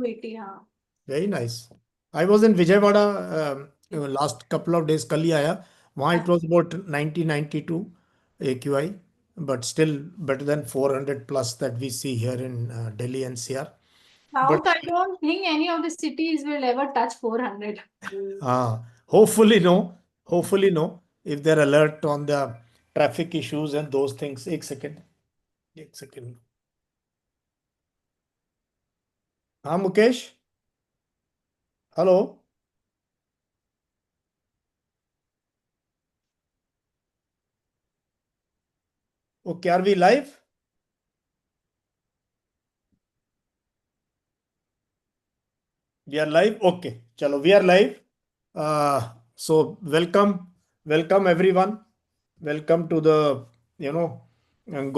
हुई थी, हाँ। Very nice. I was in Vijayawada last couple of days, कल ही आया। वहाँ it was about 1992 AQI, but still better than 400 plus that we see here in Delhi NCR. South, But I don't think any of the cities will ever touch 400. hopefully no, hopefully no. If they're alert on the traffic issues and those things. एक second, एक second. हाँ Mukesh, hello. Okay, are we live? We are live. Okay, chalo, we are live. So welcome everyone. Welcome to the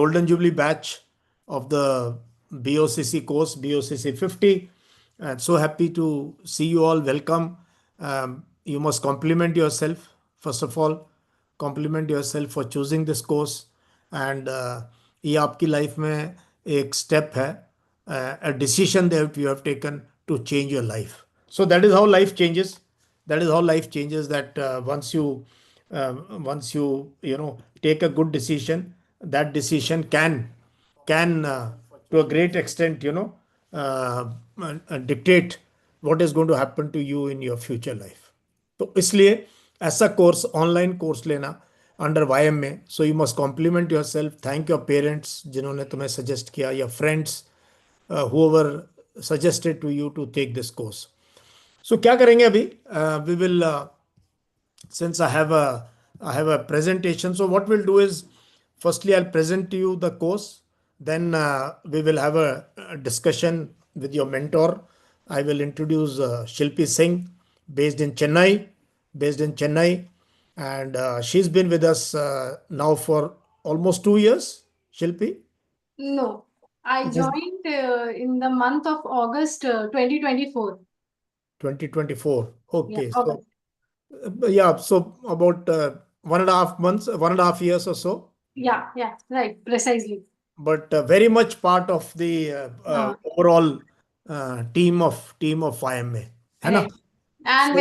Golden Jubilee batch of the BOCC course, BOCC 50. And so happy to see you all. Welcome. You must compliment yourself first of all. Compliment yourself for choosing this course. And ये आपकी life में एक step है, a decision that you have taken to change your life. So that is how life changes. That is how life changes. That once you take a good decision, that decision can to a great extent dictate what is going to happen to you in your future life. तो इसलिए ऐसा course, online course लेना under YM में, so you must compliment yourself, thank your parents जिन्होंने तुम्हें suggest किया, या friends whoever suggested to you to take this course. So क्या करेंगे अभी? We will since I have a presentation. So what we'll do is, firstly I'll present to you the course, then we will have a discussion with your mentor. I will introduce Shilpi Singh, based in Chennai, and she's been with us now for almost 2 years. Shilpi? No, I It is joined in the month of August 2024. 2024. Yeah, Okay, so August. yeah, so about 1.5 months, 1.5 years or so, Yeah, right, precisely. but very much part of the Uh, overall team of IMA, है ना? right. And So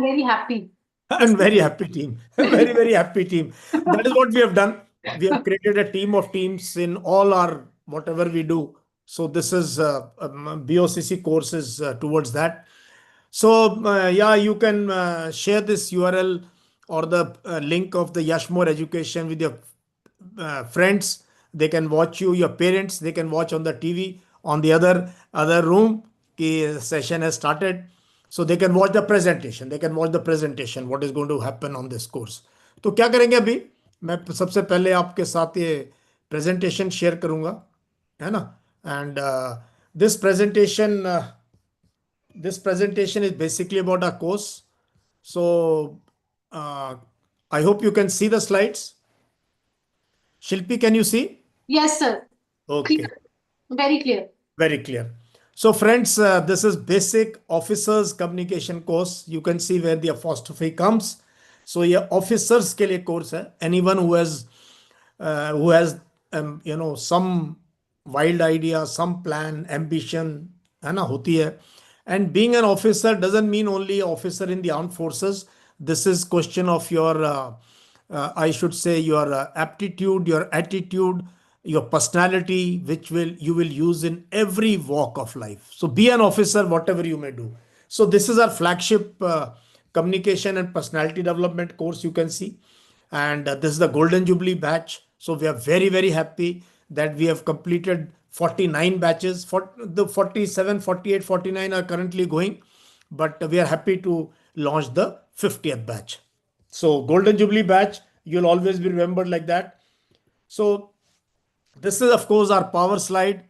very happy to and see. very happy team, very happy team. That is what we have done. We have created a team of teams in all our whatever we do. So this is BOCC courses towards that. So yeah, you can share this URL or the link of the Yashmore Education with your friends. They can watch you. Your parents, they can watch on the TV on the other room. The session has started, so they can watch the presentation. They can watch the presentation. What is going to happen on this course? तो क्या करेंगे अभी? मैं सबसे पहले आपके साथ ये प्रेजेंटेशन शेयर करूंगा, है ना? And this presentation. This presentation is basically about our course. So uh, I hope you can see the slides. Shilpi, can you see? Yes, sir. Okay, Clear. Very clear. very clear. So friends, this is basic officers communication course. You can see where the apostrophe comes. So ये officers के लिए course है. Anyone who has some wild idea, some plan, ambition, है ना, होती है. And being an officer doesn't mean only officer in the armed forces. This is question of your I should say your aptitude, your attitude, your personality, which will you will use in every walk of life. So be an officer, whatever you may do. So this is our flagship communication and personality development course, you can see. And this is the Golden Jubilee batch. So we are very happy that we have completed 49 batches. For the 47, 48, 49 are currently going, but we are happy to launch the 50th batch. So Golden Jubilee batch, you'll always be remembered like that. So this is of course our power slide.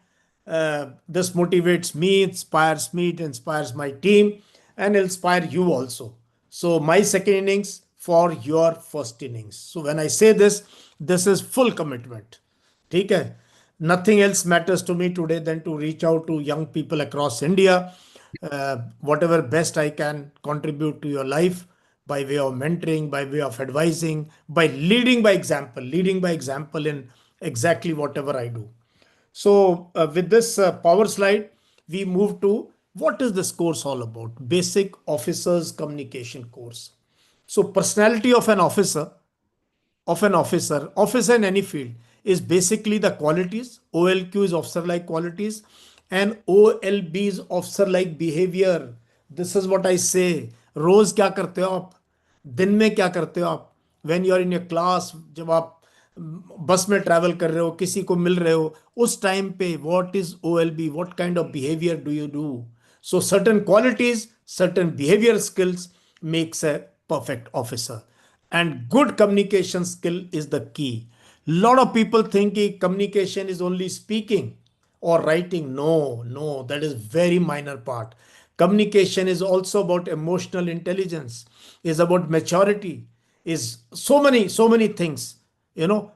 This motivates me, it inspires my team, and inspire you also. So my second innings for your first innings. So when I say this, this is full commitment. ठीक है? Nothing else matters to me today than to reach out to young people across India. Whatever best I can contribute to your life by way of mentoring, by way of advising, by leading by example in exactly whatever I do. So with this power slide, we move to What is this course all about? Basic Officers Communication course. So personality officer in any field is basically the qualities. OLQ is officer like qualities, and OLB is officer like behavior. This is what I say. रोज क्या करते हो आप, दिन में क्या करते हो आप, when you are in your class, जब आप बस में ट्रैवल कर रहे हो, किसी को मिल रहे हो, उस टाइम पे what is OLB, what kind of behavior do you do? So certain qualities, certain behavior skills makes a perfect officer, and good communication skill is the key. Lot of people think communication is only speaking or writing. No, that is very minor part. Communication is also about emotional intelligence, is about maturity, is so many things,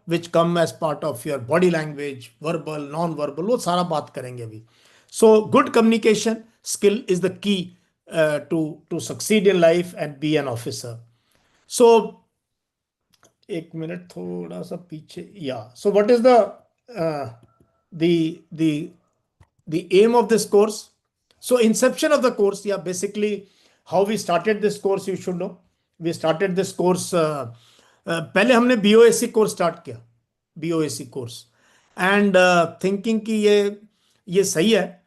which come as part of your body language, verbal, non-verbal, वो सारा बात करेंगे अभी. So good communication skill is the key to succeed in life and be an officer. So एक minute थोड़ा सा पीछे. Yeah, so what is the aim of this course? So inception of the course, yeah, basically how we started this course, you should know. We started this course, पहले हमने BOAC course start किया, BOAC course, and thinking कि ये सही है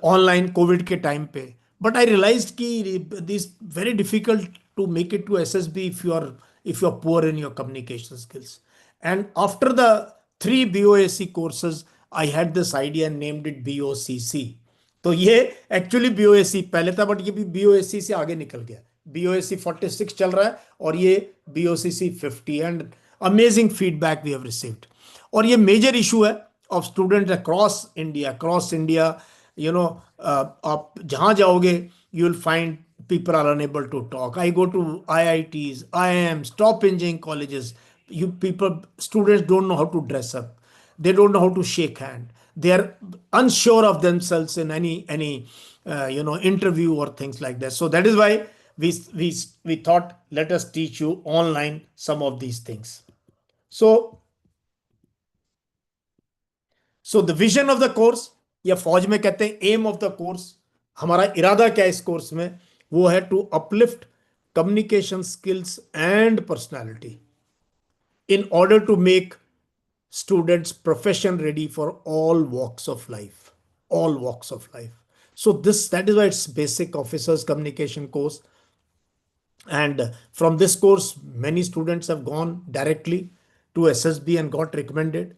online covid के time पे. But I realise कि this very difficult to make it to SSB if you are poor in your communication skills. And after the 3 BOAC courses, I had this idea and named it BOCC. तो ये actually BOAC पहले था, but ये भी BOAC से आगे निकल गया. BOAC 46 चल रहा है और ये BOCC 50, and amazing feedback we have received. और ये मेजर इशू है ऑफ स्टूडेंट अक्रॉस इंडिया. आप जहां जाओगे you will find people are unable to talk. I go to IITs, IIMs, top engineering colleges. Students don't know how to dress up. They don't know how to shake hand. They are unsure of themselves in any interview or things like that. So that is why we thought, let us teach you online some of these things. So the vision of the course, या फौज में कहते हैं M of the course, हमारा इरादा क्या है इस कोर्स में, वो है to uplift communication skills and personality in order to make students profession ready for all walks of life. So that is why it's basic officers communication course. And from this course, many students have gone directly to SSB and got recommended.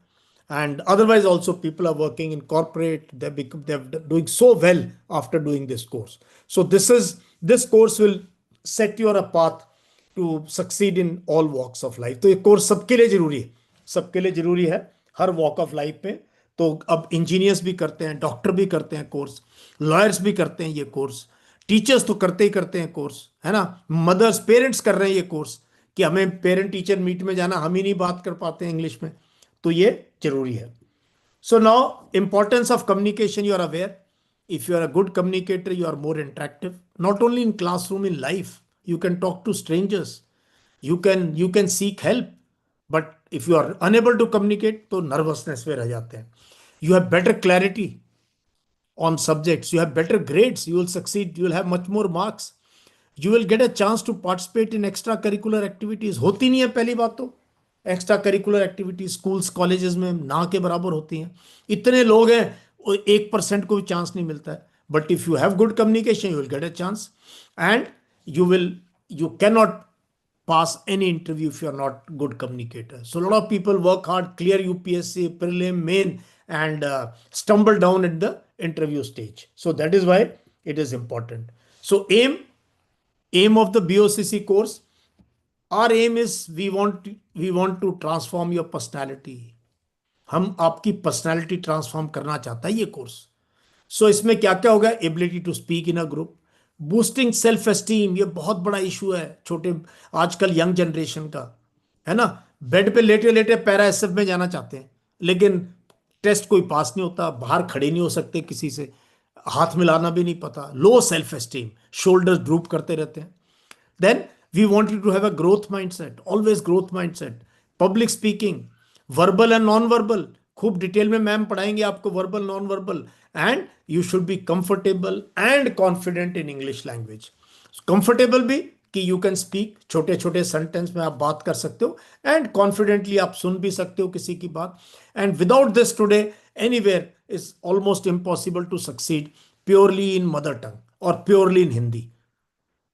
And otherwise also people are working in corporate. They're doing so well after doing this course. So this course will set you on a path to succeed in all walks of life. तो ये course सबके लिए जरूरी है हर walk of life पे. तो अब engineers भी करते हैं, डॉक्टर भी करते हैं कोर्स, लॉयर्स भी करते हैं ये कोर्स, टीचर्स तो करते ही करते हैं कोर्स, है ना. मदर्स, पेरेंट्स कर रहे हैं ये कोर्स, कि हमें पेरेंट टीचर मीट में जाना, हम ही नहीं बात कर पाते हैं इंग्लिश में, तो ये जरूरी है. So now importance of communication, you are aware. If you are a good communicator, you are more interactive, not only in classroom, in life. You can talk to strangers. You can seek help. But if you are unable to communicate, तो nervousness में रह जाते हैं. You have better clarity on subjects. You have better grades. You will succeed. You will have much more marks. You will get a chance to participate in extracurricular activities. होती नहीं है पहली बात तो. Extra curricular activity schools colleges में ना के बराबर होती हैं. इतने लोग हैं, 1% को भी चांस नहीं मिलता है. But if you have good communication, you will get a chance, and you cannot pass any interview if you are not good communicator. So a lot of people work hard, clear UPSC, prelim, main, and stumble down at the interview stage. So that is why it is important. So aim of the BOCC course, our aim is we want to transform your personality. हम आपकी personality transform करना चाहता है ये course. सो इसमें क्या क्या होगा, ability to speak in a group, boosting self esteem. ये बहुत बड़ा इशू है छोटे आजकल यंग जनरेशन का, है ना. बेड पे लेटे लेटे पैरा SF में जाना चाहते हैं, लेकिन टेस्ट कोई पास नहीं होता, बाहर खड़े नहीं हो सकते, किसी से हाथ मिलाना भी नहीं पता, low self esteem, shoulders droop करते रहते हैं. Then we want you to have a growth mindset, always growth mindset, public speaking, verbal and non-verbal, खूब डिटेल में मैम पढ़ाएंगे आपको verbal non verbal, and you should be comfortable and confident in English language. Comfortable भी कि you can speak, छोटे छोटे sentence में आप बात कर सकते हो, एंड कॉन्फिडेंटली आप सुन भी सकते हो किसी की बात। And without this today anywhere is almost impossible to succeed purely in mother tongue और purely in Hindi.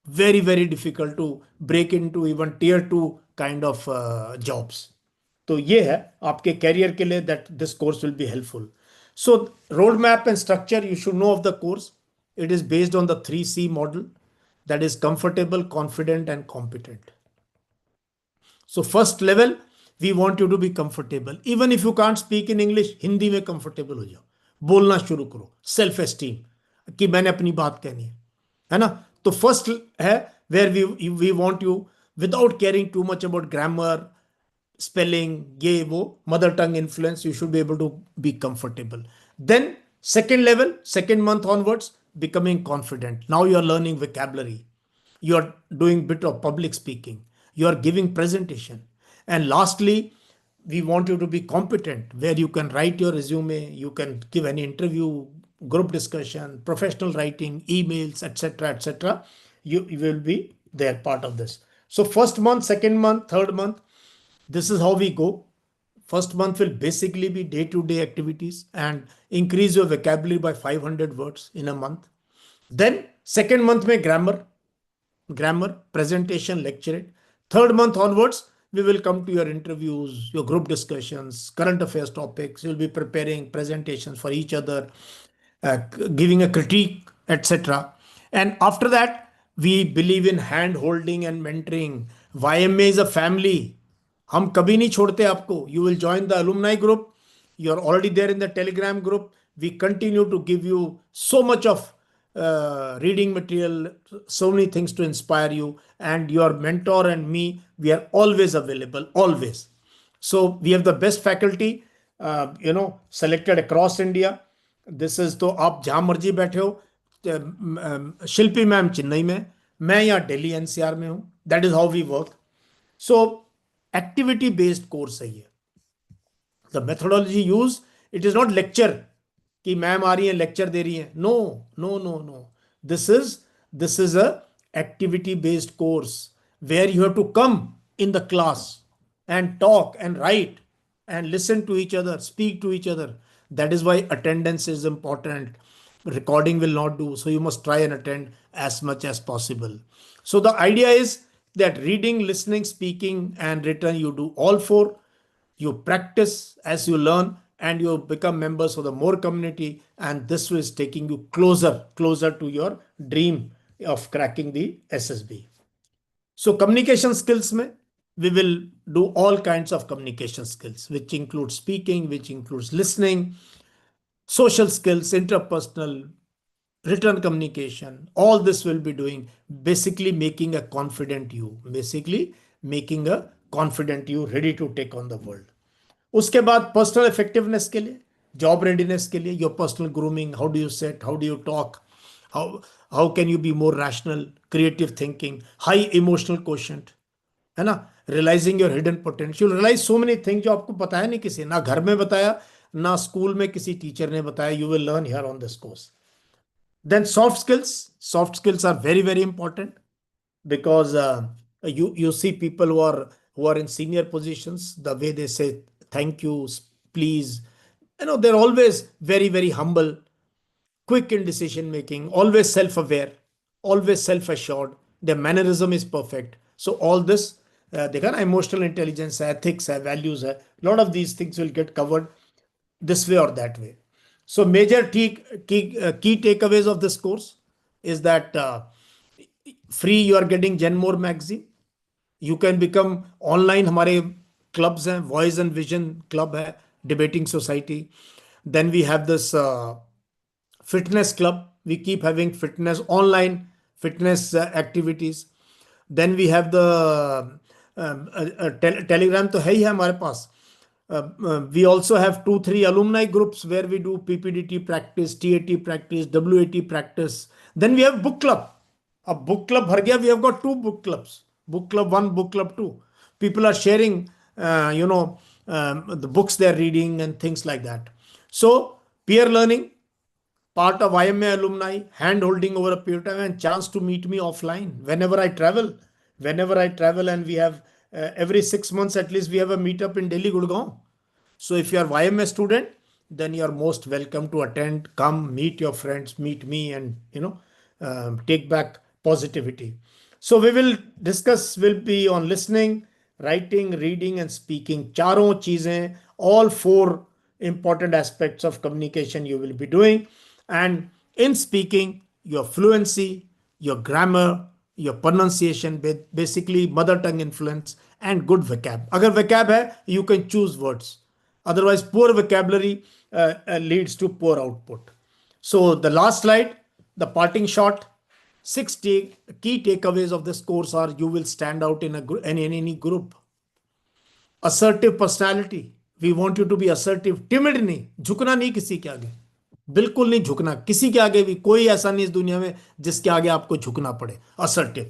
Very very difficult to break into even tier 2 kind of jobs. तो ये है आपके कैरियर के लिए, that this course will be helpful. So roadmap and structure you should know of the course. It is based on the 3C model, that is comfortable, confident and competent. So first level, we want you to be comfortable. Even if you can't speak in English, Hindi में comfortable हो जाओ, बोलना शुरू करो, self esteem कि मैंने अपनी बात कहनी है ना। तो फर्स्ट है where we want you without caring too much about grammar, spelling, ये वो mother tongue influence, you should be able to be comfortable. Then second level, second month onwards, becoming confident. Now you are learning vocabulary, you are doing bit of public speaking, you are giving presentation, and lastly we want you to be competent where you can write your resume, you can give any interview, group discussion, professional writing, emails, etc., etc. You will be there part of this. So first month, second month, third month, this is how we go. First month will basically be day-to-day activities and increase your vocabulary by 500 words in a month. Then second month mein grammar, presentation, lecture it. Third month onwards, we will come to your interviews, your group discussions, current affairs topics. You'll be preparing presentations for each other, giving a critique, etc. And after that, we believe in hand holding and mentoring. YMA is a family. हम कभी नहीं छोड़ते आपको. You will join the alumni group. You are already there in the Telegram group. We continue to give you so much of reading material, so many things to inspire you. And your mentor and me, we are always available, always. So we have the best faculty, selected across India. This is, तो आप जहाँ मर्जी बैठे हो, शिल्पी ma'am Chennai में, मैं यहाँ Delhi NCR में हूँ. That is how we work. So activity based course है ये. The methodology used, it is not lecture कि मैम आ रही है लेक्चर दे रही है. No, no, no, no. This is a activity based course where you have to come in the class and talk and write and listen to each other, speak to each other. That is why attendance is important. Recording will not do, so you must try and attend as much as possible. So the idea is that reading, listening, speaking and written, you do all four. You practice as you learn and you become members of the more community, and this is taking you closer to your dream of cracking the SSB. So communication skills mein, we will do all kinds of communication skills, which includes speaking, which includes listening, social skills, interpersonal, written communication. All this will be doing, basically making a confident you, ready to take on the world. उसके बाद personal effectiveness के लिए, job readiness के लिए, your personal grooming, how do you set, how do you talk, how can you be more rational, creative thinking, high emotional quotient, है ना, realising your hidden potential, realise so many thing जो आपको बताया नहीं किसी, ना घर में बताया, ना स्कूल में किसी टीचर ने बताया. You will learn here on this course. Then soft skills are very very important, because you see people who are in senior positions, the way they say thank you, please, they're always very very humble, quick in decision making, always self-aware, always self-assured, their mannerism is perfect. So all this, देखा ना, emotional intelligence है, ethics है, values है, lot of these things will get covered this way or that way. So major key takeaways of this course is that free you are getting Genmore magazine. You can become online, हमारे clubs हैं, Voice and Vision club है, debating society. Then we have this fitness club. We keep having fitness online fitness activities. Then we have the Telegram तो है ही है हमारे पास. We also have 2-3 alumni groups where we do PPDT practice, TAT practice, WAT practice. Then we have book club. A book club भर गया. We have got 2 book clubs. Book club 1, book club 2. People are sharing, the books they're reading and things like that. So peer learning, part of IMA alumni, hand holding over a period of time, and chance to meet me offline whenever I travel. Whenever I travel, and we have every 6 months at least we have a meetup in Delhi, Gurgaon. So if you are YMA student, then you are most welcome to attend. Come meet your friends, meet me, and take back positivity. So we will discuss. Will be on listening, writing, reading, and speaking. चारों चीजें, all four important aspects of communication you will be doing. And in speaking, your fluency, your grammar, your pronunciation, basically mother tongue influence, and good vocab. अगर vocab है, you can choose words. Otherwise, poor vocabulary leads to poor output. So the last slide, the parting shot. Key takeaways of this course are: you will stand out in any group. Assertive personality. We want you to be assertive. Timid नहीं, झुकना नहीं किसी के आगे, बिल्कुल नहीं झुकना किसी के आगे भी. कोई ऐसा नहीं इस दुनिया में जिसके आगे आपको झुकना पड़े. Assertive,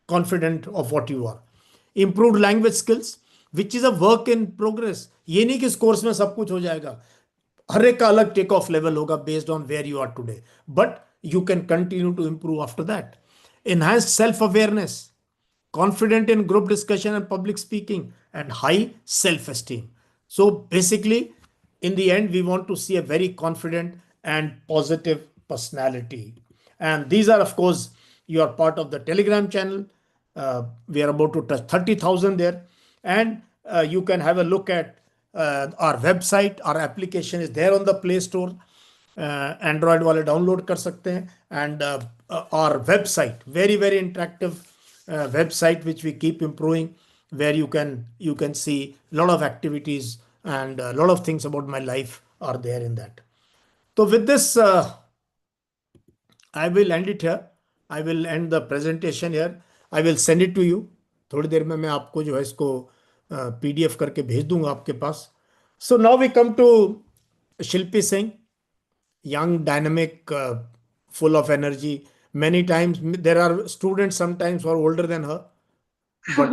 confident of what you are. Improved language skills, which is a work in progress. ये नहीं कि इस कोर्स में सब कुछ हो जाएगा. हर एक का अलग टेक ऑफ लेवल होगा based on where you are today, but you can continue to improve after that. Enhanced self awareness, confident in group discussion and public speaking, and high self esteem. So basically, in the end, we want to see a very confident and positive personality. And these are, of course, you are part of the Telegram channel. We are about to touch 30,000 there. And you can have a look at our website. Our application is there on the Play Store. Android वाले download कर सकते हैं. And our website, very very interactive website, which we keep improving, where you can see a lot of activities and a lot of things about my life are there in that. So with this, I will end it here. I will end the presentation here. I will send it to you. थोड़ी देर में मैं आपको जो है इसको PDF करके भेज दूंगा आपके पास. So now we come to Shilpi Singh, young, dynamic, full of energy. Many times there are students sometimes who are older than her, but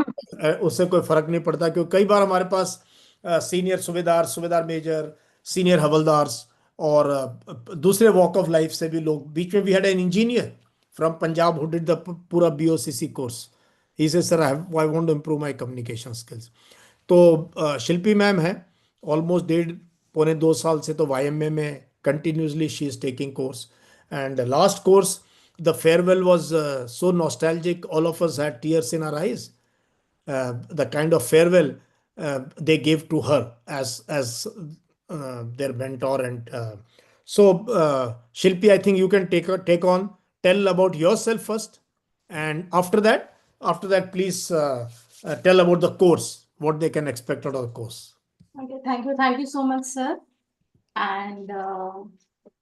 उससे कोई फर्क नहीं पड़ता, क्योंकि कई बार हमारे पास सीनियर सूबेदार मेजर, सीनियर हवलदार्स और दूसरे वॉक ऑफ लाइफ से भी लोग. बीच में we had an engineer from Punjab who did the पूरा BOCC course. He say sir I want to improve my communication skills. तो शिल्पी मैम है, ऑलमोस्ट 1.5-2 साल से तो YMA में continuously she is taking course. And the last course, the farewell was so nostalgic, all of us had tears in our eyes. The kind of farewell they gave to her as their mentor. And so Shilpi, I think you can take on, tell about yourself first, and after that please tell about the course, what they can expect out of the course. Okay, thank you so much, sir. And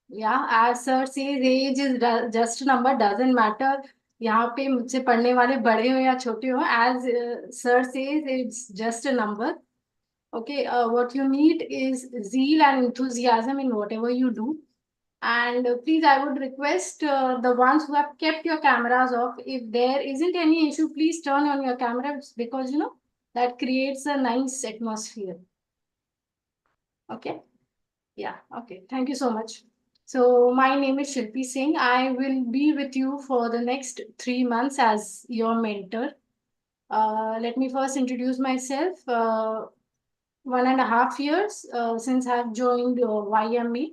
yeah, as sir says, age is just a number, doesn't matter. यहाँ पे मुझसे पढ़ने वाले बड़े हो या छोटे हो, as sir says, it's just a number. Okay, what you need is zeal and enthusiasm in whatever you do. And please, I would request the ones who have kept your cameras off, if there isn't any issue, please turn on your cameras, because that creates a nice atmosphere. Okay. Yeah, okay. Thank you so much. So my name is Shilpi Singh. I will be with you for the next 3 months as your mentor. Let me first introduce myself. 1.5 years since I've joined YMA.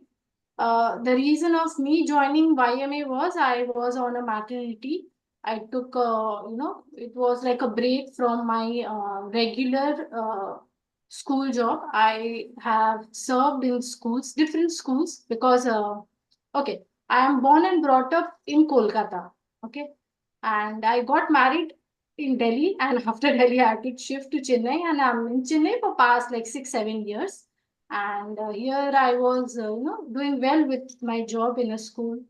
The reason of me joining YMA was I was on a maternity. I took, it was like a break from my regular school job. I have served in schools, different schools, because, okay, I am born and brought up in Kolkata, okay, and I got married in Delhi, and after Delhi, I had to shift to Chennai, and I'm in Chennai for past like 6-7 years. And here I was, doing well with my job in a school.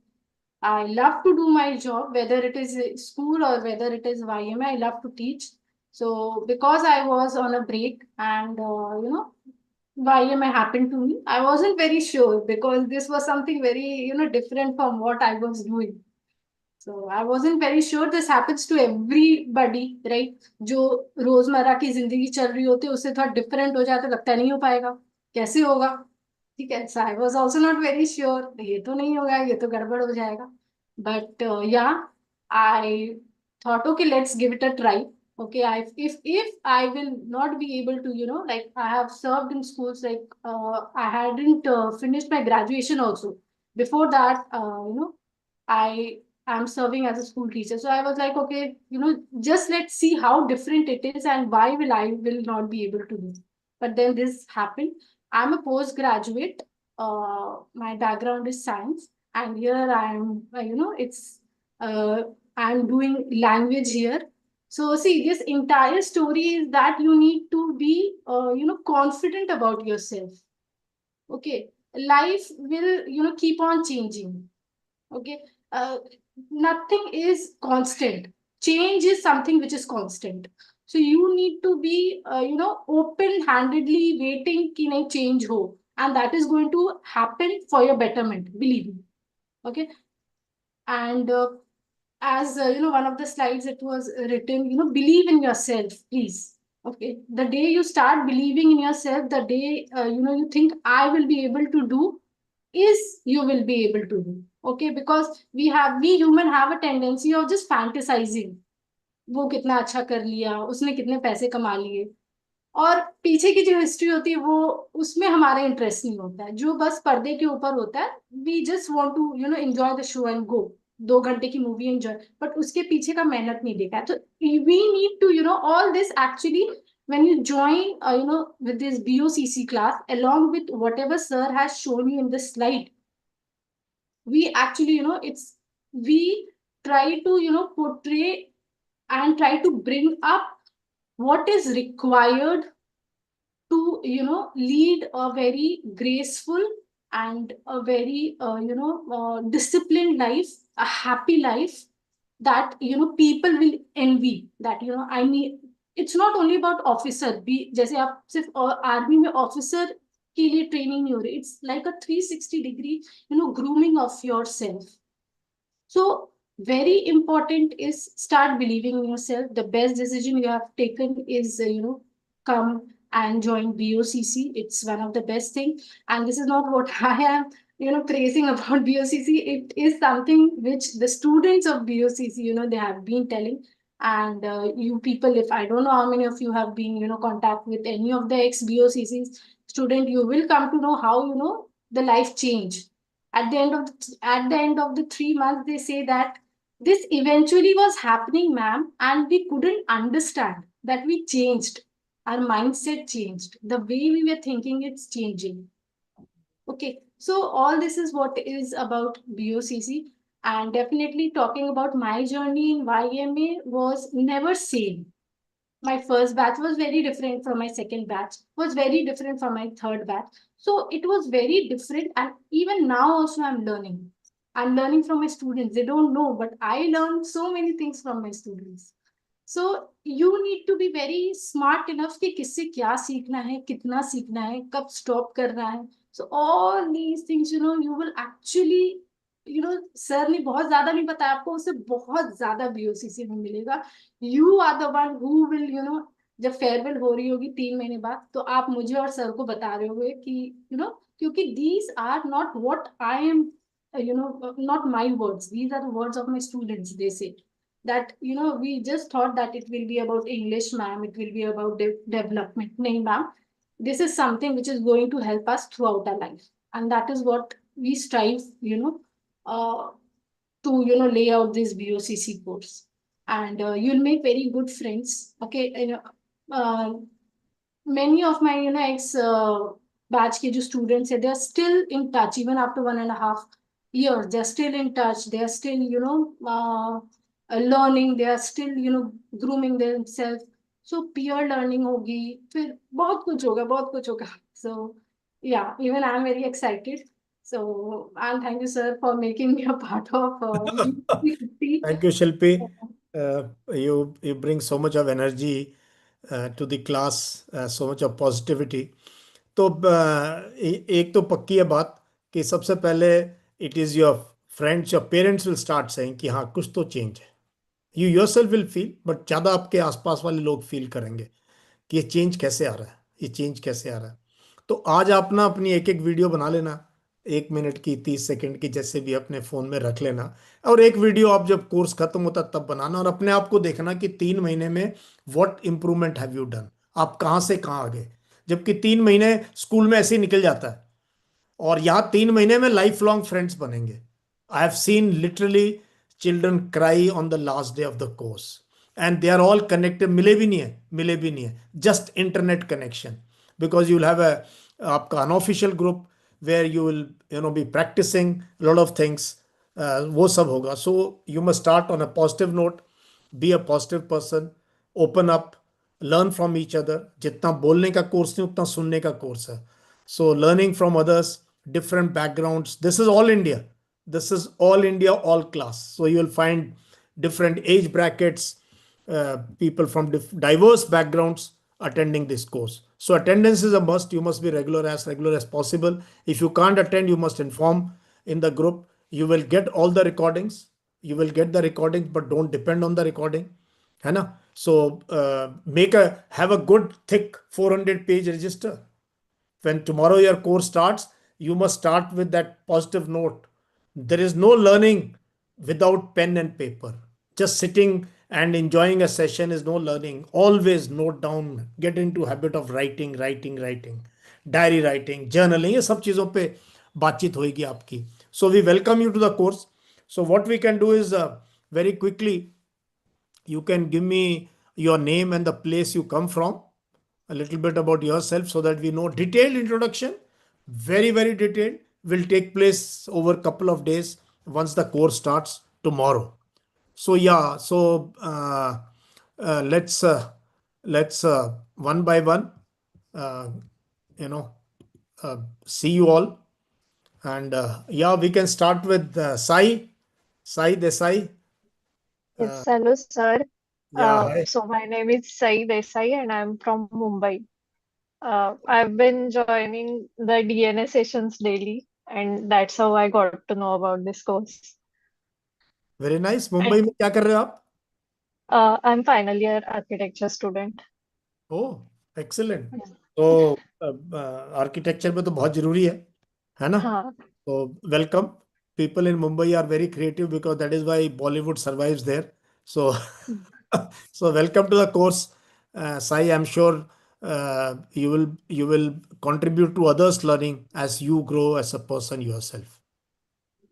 I love to do my job, whether it is a school or whether it is YMA. I love to teach. So because I was on a break and, YMA happened to me, I wasn't very sure, because this was something very, different from what I was doing. So I wasn't very sure. This happens to everybody, right? जो रोजमर्रा की जिंदगी चल रही होती है उससे थोड़ा डिफरेंट हो जाए तो लगता है नहीं हो पाएगा, कैसे होगा। ठीक है, so I was also not very sure, ये तो नहीं होगा, ये तो गड़बड़ हो जाएगा। But yeah, I thought, okay, let's give it a try. Okay, if I will not be able to, like I have served in schools, like I hadn't finished my graduation also. Before that, I am serving as a school teacher. So I was like, okay, just let's see how different it is and why will I will not be able to do. But then this happened. I'm a postgraduate. My background is science, and here I'm, it's uh, I'm doing language here. So see, this entire story is that you need to be, confident about yourself. Okay, life will, keep on changing. Okay, nothing is constant. Change is something which is constant. So you need to be, open-handedly waiting कि नहीं change हो, and that is going to happen for your betterment. Believe me. Okay, and as one of the slides it was written, believe in yourself, please. Okay, the day you start believing in yourself, the day you think I will be able to do, is you will be able to do. Okay, because we human have a tendency of just fantasizing, वो कितना अच्छा कर लिया, उसने कितने पैसे कमा लिए, और पीछे की जो हिस्ट्री होती है वो उसमें हमारा इंटरेस्ट नहीं होता है, जो बस पर्दे के ऊपर होता है। We just want to enjoy the show and go, 2 घंटे की मूवी एंजॉय, बट उसके पीछे का मेहनत नहीं देखा है। तो we need to all this actually when you join with this BOCC class along with whatever sir has shown you in the slide, we actually it's we try to portray and try to bring up what is required to lead a very graceful and a very disciplined life, a happy life that people will envy, that I mean, it's not only about officer भी, जैसे आप सिर्फ army में officer के लिए training नहीं हो रही, it's like a 360 degree grooming of yourself. So very important is start believing in yourself. The best decision you have taken is, come and join BOCC. It's one of the best thing. And this is not what I am, praising about BOCC. It is something which the students of BOCC, they have been telling. And you people, if I don't know how many of you have been, contact with any of the ex-BOCCs student, you will come to know how, the life change at the end of the 3 months. They say that this eventually was happening, ma'am, and we couldn't understand that we changed, our mindset changed, the way we were thinking, it's changing. Okay, so all this is what is about BOCC, and definitely talking about my journey in YMA was never same. My first batch was very different from my second batch, was very different from my third batch. So it was very different, and even now also I'm learning from my students. They don't know, but I learned so many things from my students. So you need to be very smart enough कि किससे क्या सीखना है, कितना सीखना है, कब stop करना है. So all these things, you will actually, sir ने बहुत ज्यादा नहीं बताया आपको, उससे बहुत ज्यादा BOCC में मिलेगा. You are the one who will, जब फेयरवेल हो रही होगी 3 महीने बाद, तो आप मुझे और सर को बता रहे होगे कि क्योंकि these are not what I am, not my words. These are the words of my students. They say that we just thought that it will be about English, ma'am, it will be about development. No, ma'am, this is something which is going to help us throughout our life, and that is what we strive, uh, to lay out this BOCC course. And you'll make very good friends. Okay, uh, many of my ex batch ke jo students hai, they are still in touch even after 1.5 years. They are still in touch. They are still learning. They are still grooming themselves. So peer learning hogi, फिर बहुत कुछ होगा, बहुत कुछ होगा. So yeah, even I am very excited. So and thank you, sir, for making me a part of BC50. Thank you, Shilpi. You bring so much of energy to the class, so much of positivity. तो एक तो पक्की है बात कि सबसे पहले it is your friends या पेरेंट्स विल स्टार्ट सेइंग कि हाँ कुछ तो चेंज है. You yourself will feel, but ज़्यादा आपके आसपास वाले लोग फील करेंगे कि ये चेंज कैसे आ रहा है, ये चेंज कैसे आ रहा है. तो आज आप ना अपनी एक एक वीडियो बना लेना, 1 मिनट की, 30 सेकंड की, जैसे भी अपने फोन में रख लेना. और एक वीडियो आप जब कोर्स खत्म होता तब बनाना, और अपने आप को देखना कि 3 महीने में what improvement have you done, आप कहाँ से कहाँ आ गए. जबकि 3 महीने स्कूल में ऐसे ही निकल जाता है, और यहाँ 3 महीने में लाइफ लॉन्ग फ्रेंड्स बनेंगे. I have seen literally children cry on the last day of the course, and they are all connected. मिले भी नहीं है, मिले भी नहीं है, just internet connection. Because you will have a आपका unofficial group where you will be practising lot of things. वो सब होगा. So you must start on a positive note, be a positive person, open up, learn from each other. जितना बोलने का course नहीं उतना सुनने का कोर्स है. So learning from others, different backgrounds. This is all India. This is all India, all class. So you will find different age brackets, people from diverse backgrounds attending this course. So attendance is a must. You must be regular as possible. If you can't attend, you must inform in the group. You will get all the recordings. You will get the recordings, but don't depend on the recording. है ना? So have a good thick 400-page register. When tomorrow your course starts, you must start with that positive note. There is no learning without pen and paper. Just sitting and enjoying a session is no learning. Always note down, get into habit of writing, diary writing, journaling. ये सब चीज़ों पे बातचीत होगी आपकी. So we welcome you to the course. So what we can do is very quickly, you can give me your name and the place you come from, a little bit about yourself, so that we know. Detailed introduction, very detailed, will take place over a couple of days once the course starts tomorrow. So yeah, so let's one by one, uh, you know see you all. And yeah, we can start with Sai Desai. Yes, uh, hello, sir. yeah, hi. So my name is Sai Desai and I'm from Mumbai. I've been joining the DNA sessions daily, and that's how I got to know about this course. Very nice. And Mumbai में क्या कर रहे हो आप? I'm final year architecture student. Oh excellent. तो architecture में तो बहुत जरूरी है ना? हाँ, तो welcome. People in Mumbai are very creative, because that is why Bollywood survives there. So so welcome to the course. Sai, I'm sure you will contribute to others learning as you grow as a person yourself.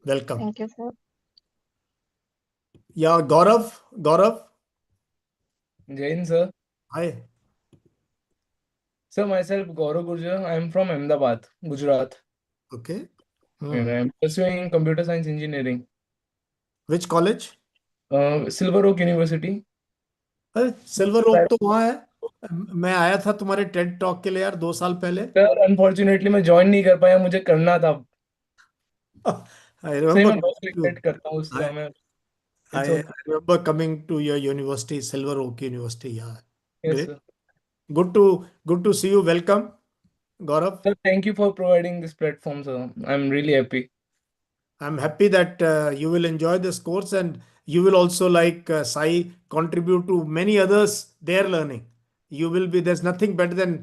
Welcome. thank you, sir. Yeah, Gaurav, Jain, sir. hi. Sir, myself, Gaurav Gurjar. I am from Ahmedabad, Gujarat, Okay. and I am pursuing computer science engineering. Which college? Silver Oak University. अरे silver okay तो वहाँ है. मैं आया था तुम्हारे Ted talk के लिए यार 2 साल पहले. सर, अनफॉर्चुनेटली मैं ज्वाइन नहीं कर पाया, मुझे करना था. आई सही रिमेम्बर में बहुत रिग्रेट करता हूँ उसका मैं. It's I okay. remember coming to your university, Silver Oak University. Yeah, yes great. Sir. Good to see you. Welcome, Gaurav. Sir, thank you for providing this platform sir. I am really happy. I'm happy that you will enjoy this course, and you will also, like Sai, contribute to many others their learning. You will be. There's nothing better than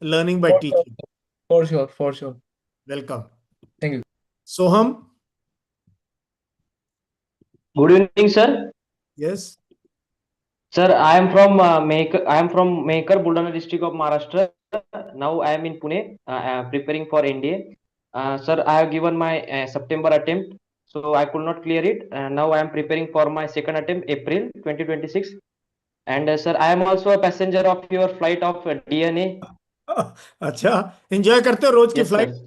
learning by for sure, teaching. For sure, for sure. Welcome. Thank you. Soham. Good evening, sir. Yes. Sir, I am from Maker. I am from Maker, Buldana district of Maharashtra. Now I am in Pune, preparing for NDA. Sir, I have given my September attempt, so I could not clear it. Now I am preparing for my second attempt, April 2026. And sir, I am also a passenger of your flight of DNA. अच्छा, enjoy करते हो रोज की Yes, flight? sir.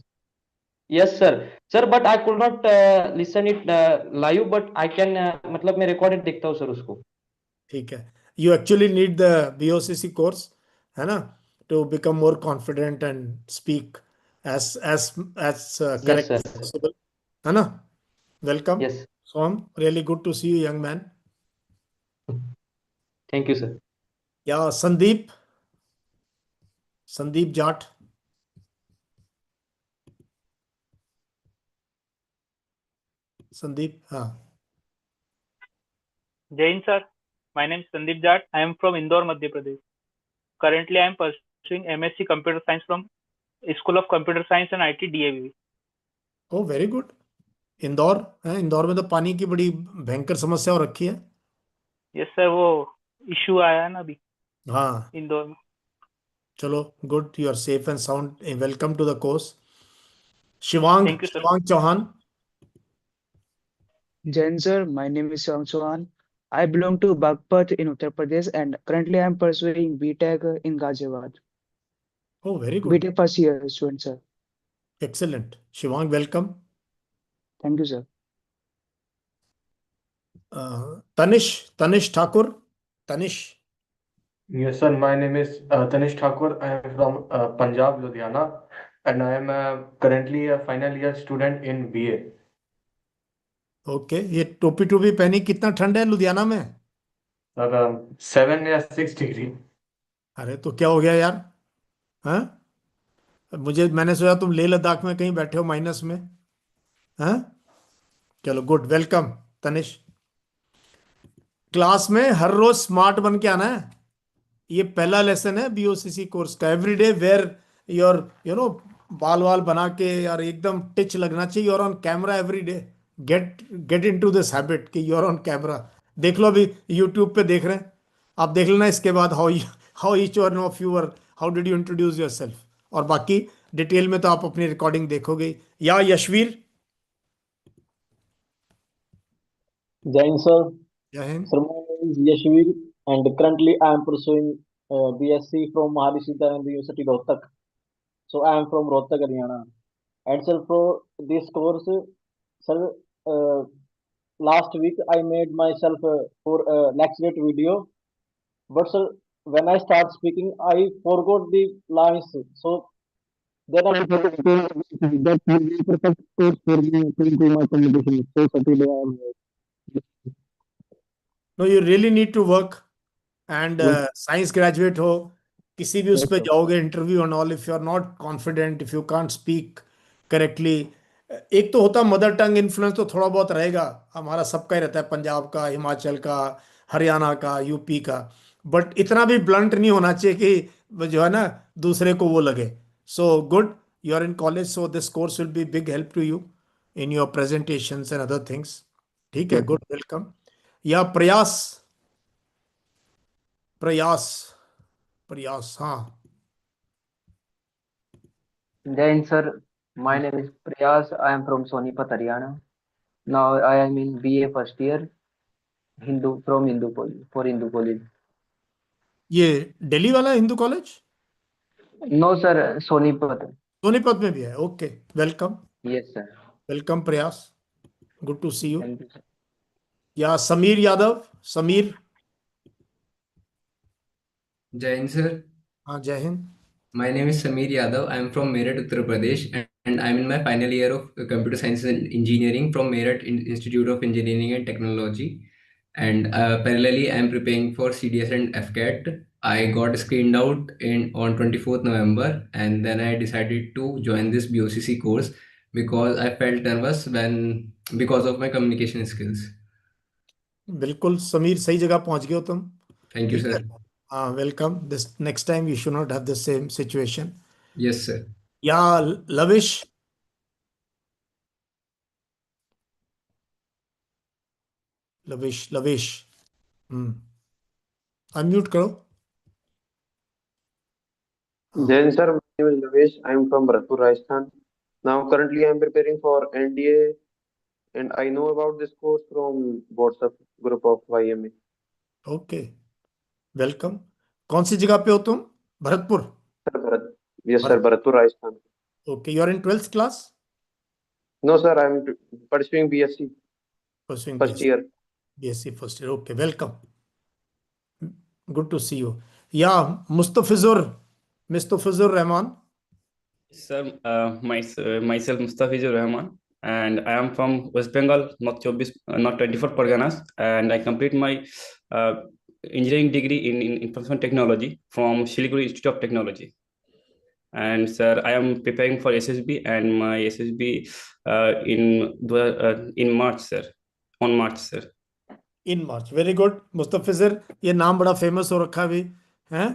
Yes, sir. Sir, but I could not listen it live, but I can मतलब मैं recorded देखता हूँ sir उसको. ठीक है. You actually need the BOCC course, है ना, to become more confident and speak as Yes, correct sir. as possible, है ना? Welcome. Yes. So I'm really good to see you, young man. Thank you, sir. Yeah, Sandeep Jat. Sandeep, हाँ. Jain sir, my name is Sandeep Jat. I am from Indore, Madhya Pradesh. Currently, I am pursuing MSc Computer Science from School of Computer Science and IT DAV. Oh very good. Indore है, इंदौर में तो पानी की बड़ी भयंकर समस्या हो रखी है. Yes sir, वो इशू आया है ना अभी हाँ, इंदौर में. चलो good, you are safe and sound. Welcome to the course. Shivang, Thank you sir. Shivang Chauhan. Jain sir, my name is Sham Chauhan. I belong to Bagpat in Uttar Pradesh and currently I am pursuing BTech in Ghaziabad. Oh, very good. BTech first year student sir. Excellent. Shivang, welcome. Thank you sir. Tanish Thakur. Tanish. Yes, sir. My name is Tanish Thakur. I am from Punjab, Ludhiana, and I am currently a final year student in BA. Okay, ये टोपी टोपी पहनी, कितना ठंड है लुधियाना में? Sir, 7 या 6 degree. अरे तो क्या हो गया यार? हाँ, मैंने सोचा तुम लेह लद्दाख में कहीं बैठे हो माइनस में. हाँ, चलो गुड, वेलकम तनिष. क्लास में हर रोज स्मार्ट बन के आना है. ये पहला लेसन है बीओसीसी कोर्स का. एवरीडे वेयर योर बाल वाल बना के यार एकदम टिच लगना चाहिए. You're on camera everyday. Get into this habit कि यूर ऑन कैमरा. देख लो, अभी यूट्यूब पे देख रहे हैं आप, देख लेना इसके बाद how each one of you are, how did you introduce yourself. और बाकी डिटेल में तो आप अपनी रिकॉर्डिंग देखोगे. या यशवीर. Jain sir, जय Hind. sir, my name is Yashvir and currently I am pursuing BSc from Maharishi Dayanand University Rohtak. So I am from Rohtak, Haryana. And sir, for this course, sir, last week I made myself for a lecture video, but sir, when I start speaking, I forgot the lines. So then I thought that will be perfect course for me to improve my communication. So sir, today I am here. No, you really need to work and science graduate हो, किसी भी उस पे जाओगे interview and all, if you are not confident, if you can't speak correctly. एक तो होता mother tongue influence तो थोड़ा बहुत रहेगा, हमारा सबका ही रहता है, पंजाब का, हिमाचल का, हरियाणा का, यूपी का, बट इतना भी ब्लंट नहीं होना चाहिए कि जो है ना दूसरे को वो लगे. So good, you are in college, so this course will be big help to you in your presentations and other things. ठीक है, गुड, वेलकम. या प्रयास. प्रयास, प्रयास, हाँ. Jain sir, my name is Priyas. I am from Sonipat, Haryana. Now I am in BA first year, Hindu from Hindu College for Hindu College. ये दिल्ली वाला Hindu college? No sir, Sonipat. Sonipat में भी है. Okay, welcome. Yes sir. Welcome Prayas, good to see you. Thank you sir. या Sameer Yadav. Sameer. Jain sir, हाँ, जय Hind. my name is Sameer Yadav. I am from Meerut, Uttar Pradesh, and I'm in my final year of computer science and engineering from Meerut Institute of Engineering and Technology. And parallelly, I'm preparing for CDS and FCAT. I got screened out on 24th November, and then I decided to join this BOCC course because I felt nervous because of my communication skills. बिल्कुल समीर, सही जगह पहुंच गए हो तुम. Thank you, ठीक है, sir. हाँ, welcome. This next time you should not have the same situation. Yes, sir. या लविश. लविश. अनम्यूट करो. Jain sir, my name is Lavesh. I am from Bharatpur, Rajasthan. Now currently I am preparing for NDA and I know about this course from WhatsApp group of YMA. Okay, welcome. कौन सी जगह पे हो तुम? Bharatpur. Sir, yes sir, Bharatpur, Rajasthan. Okay, you are in 12th class. No sir, I am pursuing BSc Pursuing first BSc. year. BSc first year. Okay, welcome. Good to see you. Yeah, Mustafizur Rahman. Sir, myself Mustafizur Rahman, and I am from West Bengal, North 24 Parganas, and I complete my engineering degree in information technology from Siliguri Institute of Technology. And sir, I am preparing for SSB, and my SSB in March, sir. On March, sir. In March, very good Mustafizur, ये नाम बड़ा famous हो रखा भी है।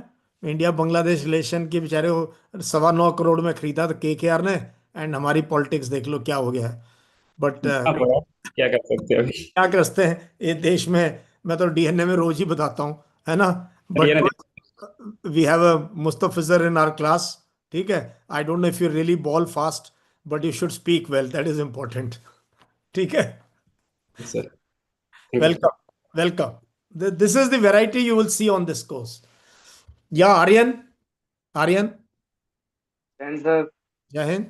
India Bangladesh relation के बेचारे 9.25 करोड़ में खरीदा था KKR ने, एंड हमारी पॉलिटिक्स देख लो क्या हो गया है। बट हाँ, बड़ा क्या कर सकते हैं अभी। क्या करते हैं ये देश में, मैं तो DNA में रोज ही बताता हूँ, है ना। ये ना but we have a Mustafizur in our class, ठीक है। I don't know if you really bowl fast, but you should speak well, that is important, ठीक है। Sir, thank you. Welcome, welcome. This is the variety you will see on this course. Yeah, Aryan, And sir, Jai Hind.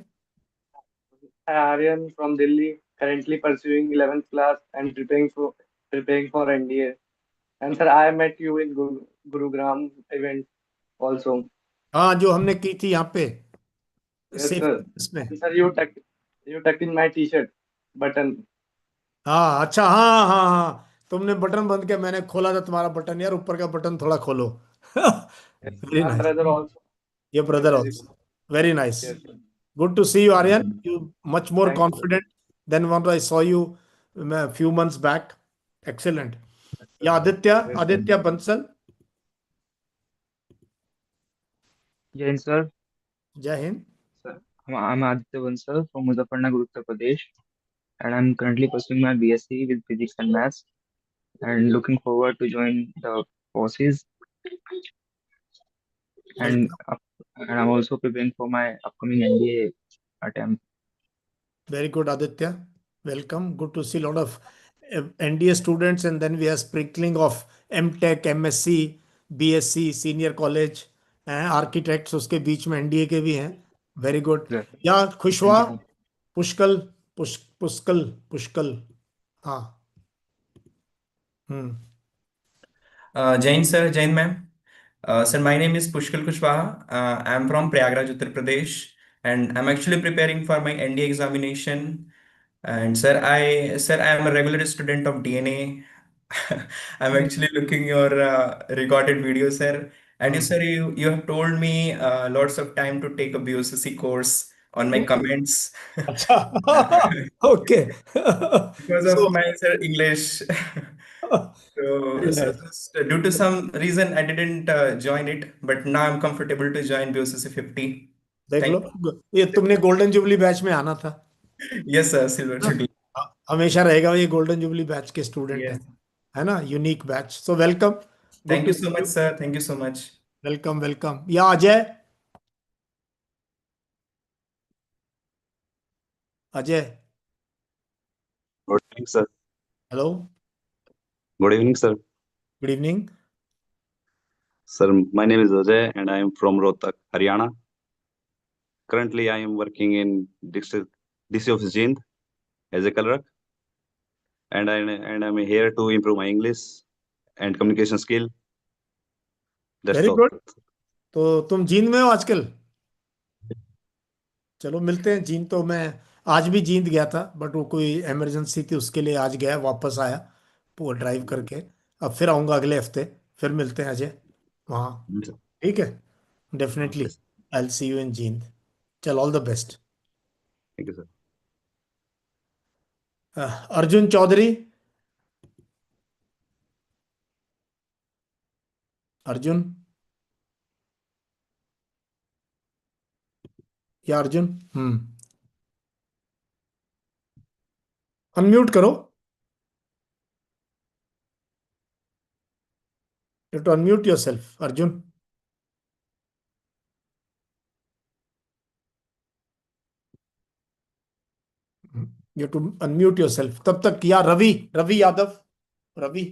Aryan from Delhi, currently pursuing 11th class and preparing for NDA. And sir, I met you in Gurugram event also. हाँ, जो हमने की थी यहाँ पे Yes, safe sir. इसमें। And sir, you tucked in my t-shirt button. हाँ अच्छा, हाँ हाँ हाँ, तुमने बटन बंद किया, मैंने खोला था तुम्हारा बटन, यार ऊपर का बटन थोड़ा खोलो। Very My nice, brother also. your brother Very also, very nice. Yes, sir. Good to see you, Aryan. You much more Thank you, sir. confident than when I saw you a few months back. Excellent. Yeah, Yes, sir. Aditya Bansal. Jain sir. Jai Hind. Sir, I'm Aditya Bansal from Muzaffarnagar, Uttar Pradesh, and I'm currently pursuing my BSc with Physics and Maths, and looking forward to join the forces. And and I'm also preparing for my upcoming NDA attempt. Very good, Aditya. Welcome. Good to see a lot of NDA students, and then we have sprinkling of MTech, MSc, BSc, senior college, architects. उसके बीच में NDA के भी हैं. Very good. Sir, या खुशवा, thank you. पुष्कल, पुष्कल. हाँ. Jain sir, Jain ma'am. Sir, my name is Pushkal Kushwaha. I'm from Prayagraj, Uttar Pradesh, and I'm actually preparing for my NDA examination. And sir, I am a regular student of DNA. I'm actually looking your recorded video, sir. And you have told me lots of time to take a BOCC course on my comments. अच्छा. Okay. Because So, of my sir English. very So nice. just due to some reason, I didn't join it, but now I'm comfortable to join BOCC 50. देख लो, Thank ये तुमने golden jubilee batch में आना था। you. Yes, sir, Silver Jubilee. हमेशा रहेगा, ये golden jubilee batch के स्टूडेंट Yes. है ना, unique batch. So welcome, good Thank to you so much, sir. Thank you so much. Welcome welcome. या Ajay, Ajay, Good evening, sir. Hello, Good evening, sir. Good evening. Sir, my name is Ajay and I am from Rohtak, Haryana. Currently, I am working in district DC of Jind as a clerk, and I'm here to improve my English and communication skill. That's very all. Good. तो तुम जींद में हो आजकल? चलो मिलते हैं। जींद तो मैं आज भी जींद गया था, बट वो कोई इमरजेंसी थी, उसके लिए आज गया, वापस आया वो ड्राइव करके। अब फिर आऊंगा अगले हफ्ते, फिर मिलते हैं अजय वहाँ, ठीक है। Definitely I will see you in Jind. चल, all the best. Thank you, sir. Arjun Chaudhary, Arjun, या अर्जुन, अनम्यूट करो, you to unmute yourself Arjun. You to unmute yourself तब तक। या Ravi Yadav, Ravi.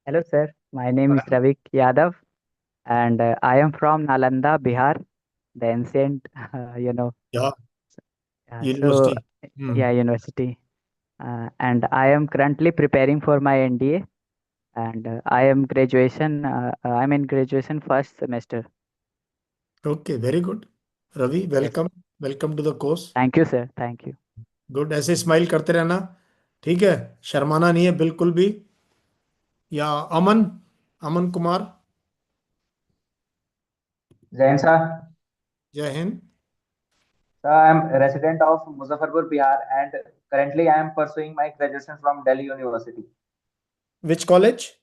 Hello, sir. My name is Ravik Yadav, and I am from Nalanda, Bihar, the ancient, you know. Yeah. So, University. yeah, university. And I am currently preparing for my NDA, and I am graduation. I'm in graduation first semester. Okay, very good. Ravi, welcome, welcome to the course. Thank you, sir. Thank you. Good, ऐसे smile करते रहना, ठीक है, शर्माना नहीं है बिल्कुल भी। या अमन, Aman Kumar. Jain sir, Jai Hind. sir, I am a resident of Muzaffarpur, Bihar, and currently I am pursuing my graduation from Delhi University, Which college?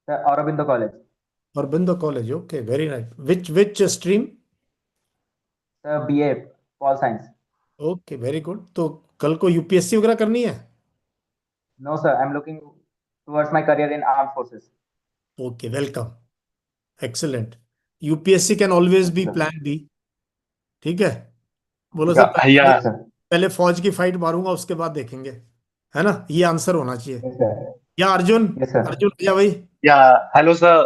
sir, Aurobindo College, Aurobindo College. Okay, very nice. Which stream? sir, BA, Pol Science. Okay very good. तो कल को UPSC वगैरह करनी है? No, sir, I am looking towards my career in armed forces. Okay welcome, excellent. UPSC can always be Sir. Plan B. ठीक है, बोलो sir Yeah, yeah, sir. पहले फौज की फाइट मारूंगा उसके बाद देखेंगे, है ना? ये आंसर होना चाहिए। Yes, sir. या अर्जुन? Yes, sir. अर्जुन भैया भाई। Yeah, hello sir.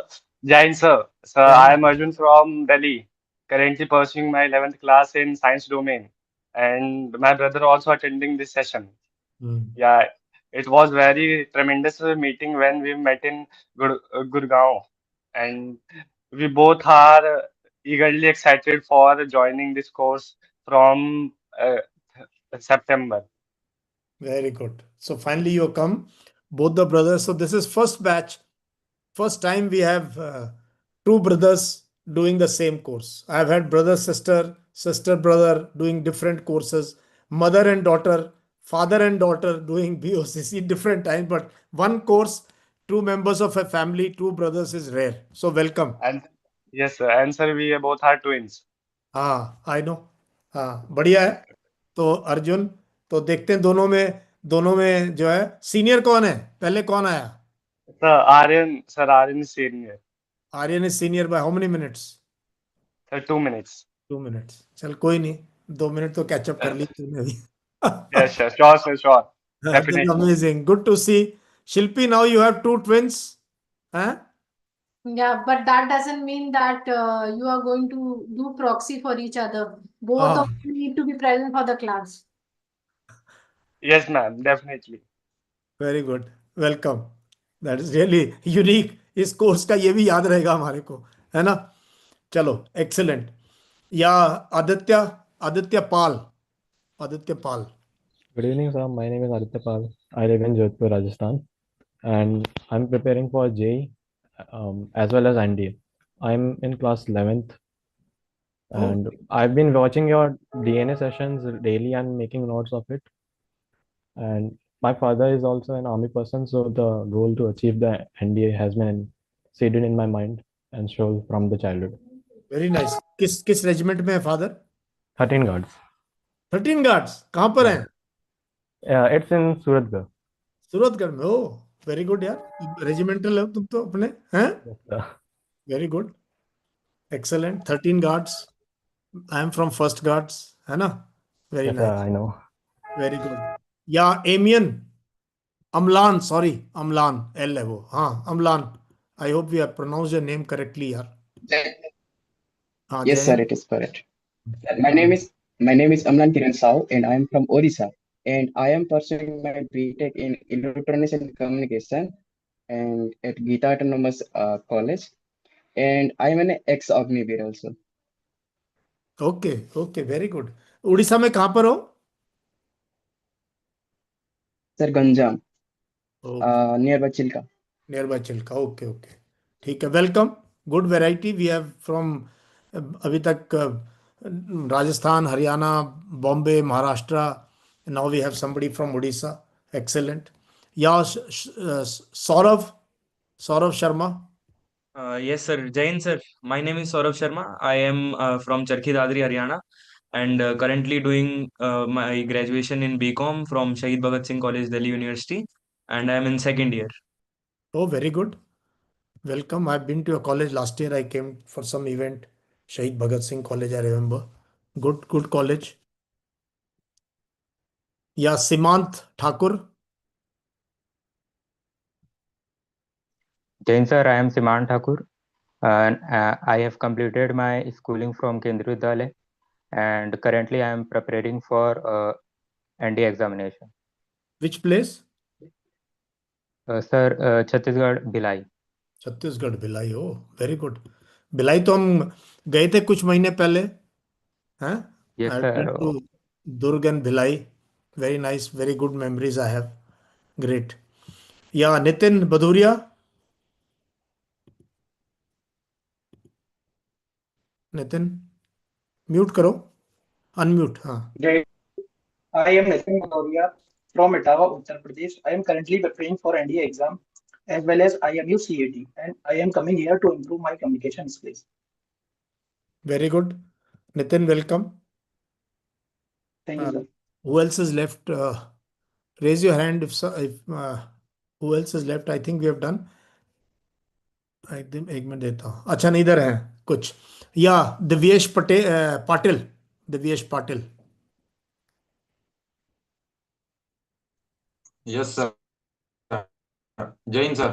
Jain sir. Sir, Jain. I am Arjun from Delhi, currently pursuing my 11th class in science domain, and my brother also attending this session. Yeah, it was very tremendous meeting when we met in Gurgaon, and we both are eagerly excited for joining this course from September. Very good. So finally you come, both the brothers. So this is first batch. First time we have two brothers doing the same course. I've had brother, sister, sister, brother doing different courses, mother and daughter, father and daughter doing BOCC different times, but one course, two members of a family, two brothers is rare. So welcome. And yes, sir. And sir, we both are twins. हाँ I know. हाँ बढ़िया है। तो अर्जुन, तो देखते हैं दोनों में जो है सीनियर कौन है, पहले कौन आया? Sir, Aryan is senior. Aryan is senior by how many minutes? Sir, 2 minutes. 2 minutes. चल कोई नहीं, 2 मिनट तो कैचअप कर ली तूने अभी। Yes, sir. Sure, sir. Sure. That's Definitely. amazing. Good to see. Shilpi, now you have two twins. Huh? Yeah, but that doesn't mean that you are going to do proxy for each other. Both Ah. of you need to be present for the class. Yes, ma'am. Definitely. Very good. Welcome. That is really unique. इस course का ये भी याद रहेगा हमारे को, है ना? चलो एक्सेलेंट। या आदित्य, आदित्य पाल, आदित्य पाल। Good evening, sir. My name is Aditya Pal. I live in Jodhpur, Rajasthan, and I'm preparing for JEE as well as NDA. I'm in class 11th, and I've been watching your DNA sessions daily and making notes of it. And my father is also an army person, so the goal to achieve the NDA has been seeded in my mind and shown from the childhood. Very nice. किस regiment में है father? 13 guards. 13 guards कहाँ पर हैं? It's in Suratgarh. Suratgarh में। ओ very good यार, regimental है तुम तो अपने, हैं? Yes, sir. Very good, excellent. 13 guards. I am from first guards, है ना? Very Yes, sir, nice, I know. Very good. या एमियन, अमलान, सॉरी अमलान, एल है वो, हाँ Amlan. I hope we have pronounced your name correctly यार। हाँ Yes, जय sir, Hind. it is correct. My name is Amlan Kiran Sao, and I am from Odisha, and I am pursuing my BTech in Electronics and Communication, and at Geeta Autonomous College, and I am an ex-Agniveer also. Okay okay very good. Orissa में कहाँ पर हो? Sir, Ganjam, okay, nearby Chilka. Near by Chilka. Okay okay ठीक है, welcome. Good variety we have from अभी तक Rajasthan, Haryana, Bombay, Maharashtra. Now we have somebody from Orissa. Excellent. Yeah Saurabh, Saurabh Sharma. Yes, sir. Jain, sir. My name is Saurabh Sharma. I am from Charkhi Dadri, Haryana, and currently doing my graduation in BCom from Shahid Bhagat Singh College, Delhi University, and I am in second year. Oh, very good. Welcome. I've been to your college last year. I came for some event. Shahid Bhagat Singh College, I remember. Good college. Yeah, Simant Thakur. Jain sir, I am Siman Thakur, and I have completed my schooling from Kendriya Vidyalaya, and currently I am preparing for NDA examination. Which place? Sir, Chhattisgarh, Bhilai. Chhattisgarh, Bhilai. हो very good. Bhilai तो हम गए थे कुछ महीने पहले, हैं? Yes, I sir. Been to Durg and Bhilai. Very nice, very good memories I have. Great. Yeah Nitin Bhadauria. Nitin mute करो, अनम्यूट। हाँ, I am Nitin Bhadauria from Etawah, Uttar Pradesh. I am currently preparing for NDA exam as well as IMU CAT, and I am coming here to improve my communication skills. very good. Nitin, welcome. Thank you, sir. Who else is left? Raise your hand if who else is left? I think we have done. एकदम एक minute देता हूँ। अच्छा, नहीं, इधर है कुछ। या Divyesh Patil, Divyesh Patil. Yes, sir. Jain, sir.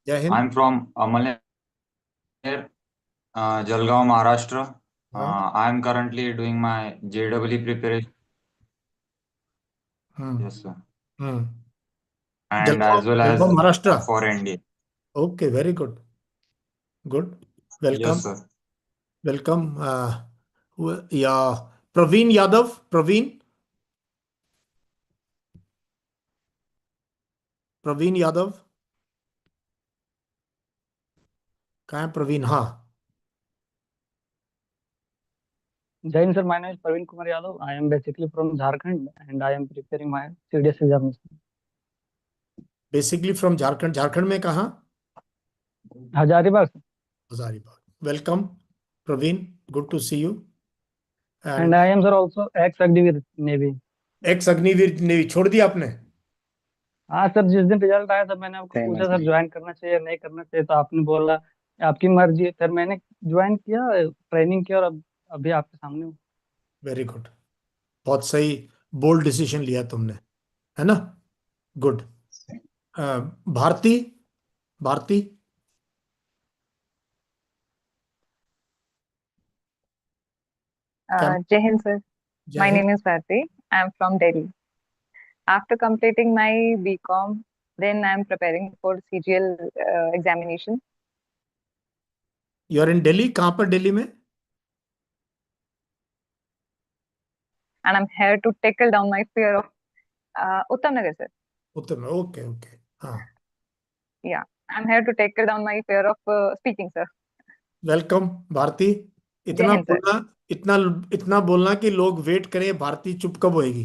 जय Hind. I'm from Amalner, Jalgaon, Maharashtra. I'm currently doing my JEE preparation. Yes, sir. And as well as Jalgaon, Maharashtra. for NDA. Okay, very good. Good. Welcome. Yes, sir. Welcome. Yeah, Praveen Yadav. Praveen Yadav। कहाँ है प्रवीण? हाँ, Jai Hind, sir. My name is Praveen Kumar Yadav. I am basically from Jharkhand and I am preparing my CDS examination. Basically from Jharkhand. Jharkhand में कहाँ? Hazaribagh, sir. Hazaribagh. Welcome Pravin, good to see you. And I am, sir, also ex-Agniveer Navy. Ex Agniveer navy छोड़ दिया आपने? हाँ sir, जिस दिन result आया था मैंने आपको पूछा सर ज्वाइन करना चाहिए या नहीं करना चाहिए, तो आपने बोला आपकी मर्जी है। फिर मैंने ज्वाइन किया, ट्रेनिंग किया और अभी आपके सामने हूँ। वेरी गुड, बहुत सही, बोल्ड डिसीजन लिया तुमने, है ना? गुड। Bharti, Bharti. Jai Hind, sir. Jai My Hind. name is Bharti. I am from Delhi. After completing my BCom, then I am preparing for CGL examination. You are in Delhi? कहाँ पर दिल्ली में? And I'm here to tackle down my fear of Uttam Nagar, sir. उत्तर में? Okay okay, हाँ। Yeah, I'm here to tackle down my fear of speaking, sir. Welcome Bharti. इतना Hind, sir. बोलना, इतना बोलना कि लोग वेट करें भारती चुप कब होएगी,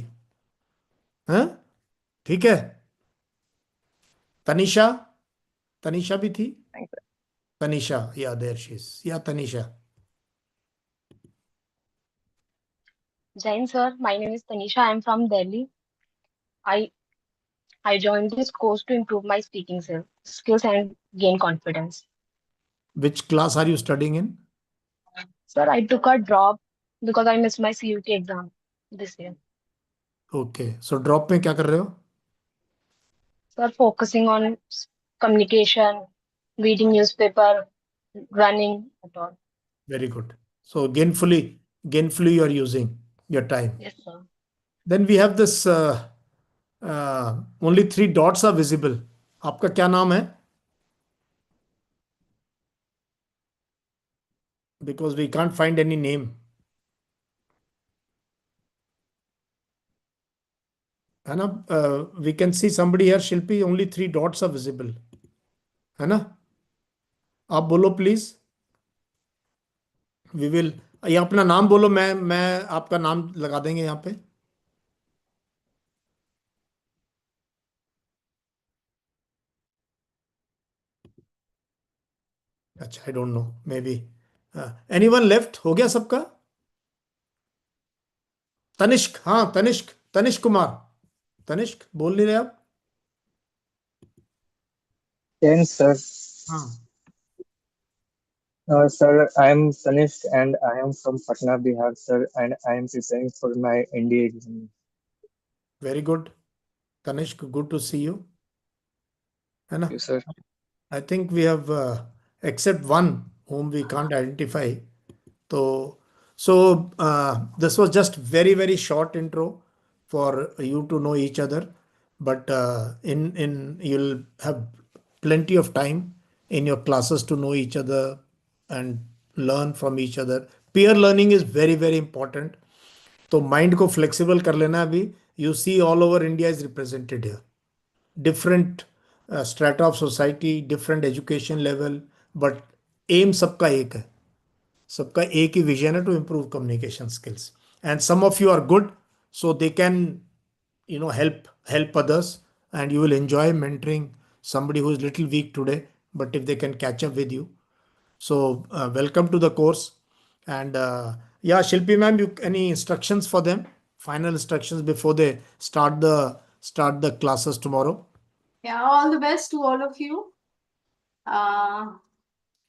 हैं? ठीक है। तनिषा, तनिषा भी थी। Thanks, sir. तनिषा, या देयर शी इज, या Tanisha. Jain, sir. My name is Tanisha. I am from Delhi. I joined this course to improve my speaking skills and gain confidence. Which class are you studying in? Sir, I took a drop because I missed my CUT exam this year. Okay, so drop में क्या कर रहे हो? Sir, focusing on communication, reading newspaper, running, at all. Very good. So gainfully you are using your time. Yes, sir. Then we have this only 3 dots are visible. आपका क्या नाम है? Because we can't find any name. है ना? We can see somebody here, Shilpi, only 3 dots are visible. है ना? आप बोलो प्लीज। We will, ये अपना नाम बोलो, मैं आपका नाम लगा देंगे यहाँ पे। अच्छा, आई don't no, may be anyone left? हो गया सबका? तनिष्क, हाँ तनिष्क कुमार। तनिष्क बोल नहीं रहे आप? Yes, sir. हाँ, Sir, I am Tanishq and I am from Patna, Bihar, sir, and I am preparing for my NDA exam. Very good Tanishk, good to see you, है ना? Yes, sir. I think we have except one whom we can't identify. So this was just very short intro for you to know each other, but in you'll have plenty of time in your classes to know each other and learn from each other. Peer learning is very important. तो mind को flexible कर लेना अभी। You see all over India is represented here. Different strata of society, different education level, but aim सबका एक है, सबका एक ही विजन है, to improve communication skills. And some of you are good, so they can help others, and you will enjoy mentoring somebody who is little weak today, but if they can catch up with you. So welcome to the course. And yeah, Shilpi ma'am, any instructions for them, final instructions before they start the classes tomorrow? Yeah, all the best to all of you.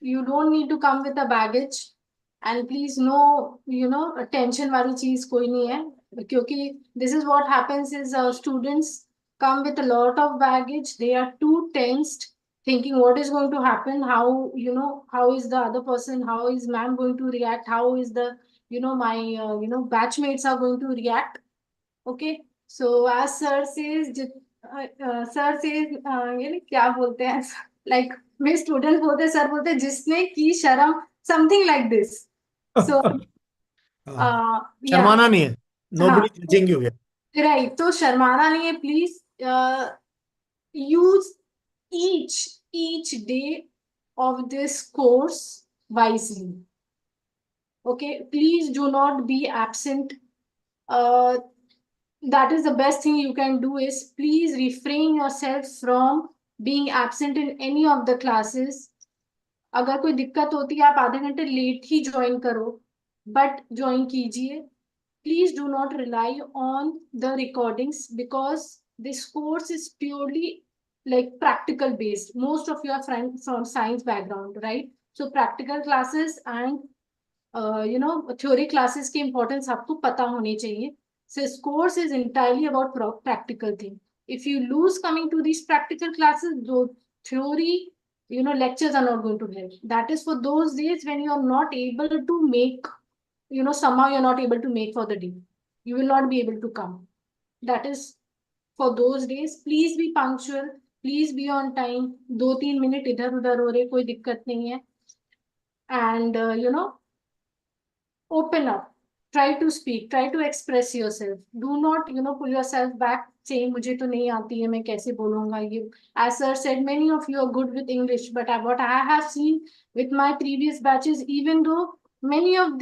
You don't need to come with a baggage, and please no tension वाली चीज कोई नहीं है, क्योंकि this is what happens is students come with a lot of baggage. They are too tensed, thinking what is going to happen, how is the other person, how is ma'am going to react, how is the my batchmates are going to react. Okay, so as sir says, ये क्या बोलते हैं, like मेरे student बोलते, sir बोलते जिसने की शर्म, समथिंग लाइक दिस. सो शर्माना नहीं है, nobody judging you here. Right, तो शर्माना नहीं है. Please use each day of this course wisely. Okay, please do not be absent. That is the best thing you can do, is please refrain yourself from being absent in any of the classes. अगर कोई दिक्कत होती है, आप आधे घंटे late ही join करो, but join कीजिए. Please do not rely on the recordings, because this course is purely like practical based. Most of you are from science background, right? So practical classes and theory classes की importance आपको पता होनी चाहिए. So this course is entirely about practical thing. If you lose coming to these practical classes, the theory lectures are not going to help. That is for those days when you are not able to make, somehow you're not able to make for the day. You will not be able to come. That is for those days. Please be punctual. Please be on time. 2-3 minute इधर उधर हो रहे, कोई दिक्कत नहीं है. And open up. Try to speak. Try to express yourself. Do not pull yourself back saying मुझे तो नहीं आती है, मैं कैसे बोलूँगा ये. As sir said, many of you are good with English, but what I have seen with my previous batches, even though many of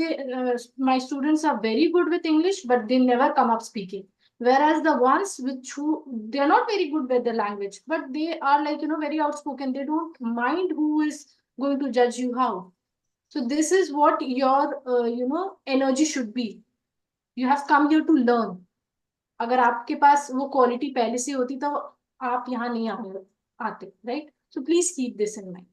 my students are very good with English, but they never come up speaking. Whereas the ones who they are not very good with the language, but they are very outspoken. They don't mind who is going to judge you how. So this is what your energy should be. You have come here to learn. अगर आपके पास वो quality पहले से होती तो आप यहाँ नहीं आते, right? So please keep this in mind.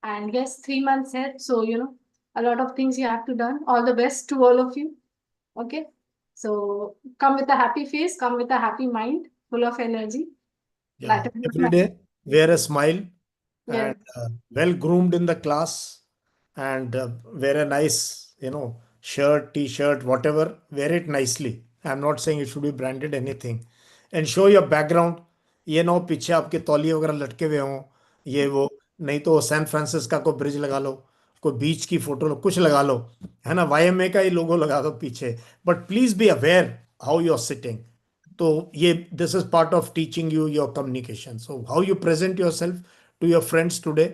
And yes, 3 months ahead, so a lot of things you have to learn. All the best to all of you. Okay. So come with a happy face, come with a happy mind, full of energy. Yeah. Every day, wear a smile, and well groomed in the class, and wear a nice, shirt, t-shirt, whatever. Wear it nicely. I'm not saying it should be branded anything. And show your background. ये ना हो पीछे आपके तौलिए वगैरह लटके हुए हों, ये वो. नहीं तो सैन फ्रांसिस्का को ब्रिज लगा लो, कोई बीच की फोटो लो, कुछ लगा लो, है ना, YMA का ही लोगो लगा दो पीछे. But please be aware how you are sitting. तो ये this is part of teaching you your communication. So how you present yourself to your friends today,